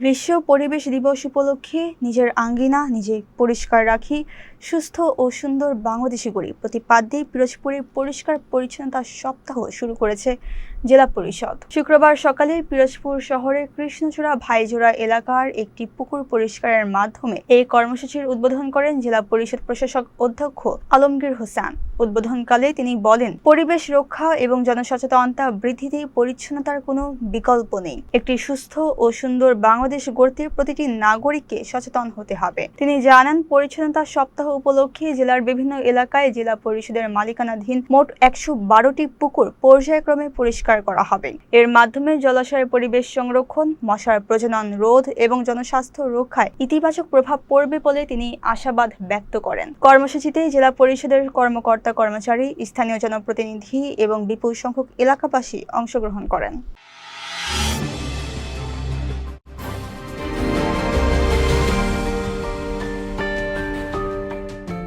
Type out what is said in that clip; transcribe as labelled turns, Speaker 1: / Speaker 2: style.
Speaker 1: বিশ্ব পরিবেশ দিবস উপলক্ষে নিজের আঙ্গিনা নিজে পরিষ্কার রাখি, সুস্থ ও সুন্দর বাংলাদেশি গড়ি প্রতিপাদ্যে পিরোজপুরে পরিষ্কার পরিচ্ছন্নতা সপ্তাহ শুরু করেছে জেলা পরিষদ। শুক্রবার সকালে পিরোজপুর শহরের কৃষ্ণচূড়া ভাইজোড়া এলাকার একটি পুকুর পরিষ্কারের মাধ্যমে এই কর্মসূচির উদ্বোধন করেন জেলা পরিষদ প্রশাসক অধ্যক্ষ আলমগীর হোসেন। উদ্বোধনকালে তিনি বলেন, পরিবেশ রক্ষা এবং জনসচেতনতা বৃদ্ধিতে পরিচ্ছন্নতার কোনো বিকল্প নেই। একটি সুস্থ ও সুন্দর বাংলাদেশ গড়তে প্রতিটি নাগরিককে সচেতন হতে হবে। তিনি জানান, পরিচ্ছন্নতা সপ্তাহ উপলক্ষে জেলার বিভিন্ন এলাকায় জেলা পরিষদের মালিকানাধীন মোট 112টি পুকুর পর্যায়ক্রমে পরিষ্কার করা হবে। এর মাধ্যমে জলাশয়ের পরিবেশ সংরক্ষণ, মশার প্রজনন রোধ এবং জনস্বাস্থ্য রক্ষায় ইতিবাচক প্রভাব পড়বে বলে তিনি আশাবাদ ব্যক্ত করেন। কর্মসূচিতে জেলা পরিষদের কর্মকর্তা কর্মচারী, স্থানীয় জনপ্রতিনিধি এবং বিপুল সংখ্যক এলাকাবাসী অংশগ্রহণ করেন।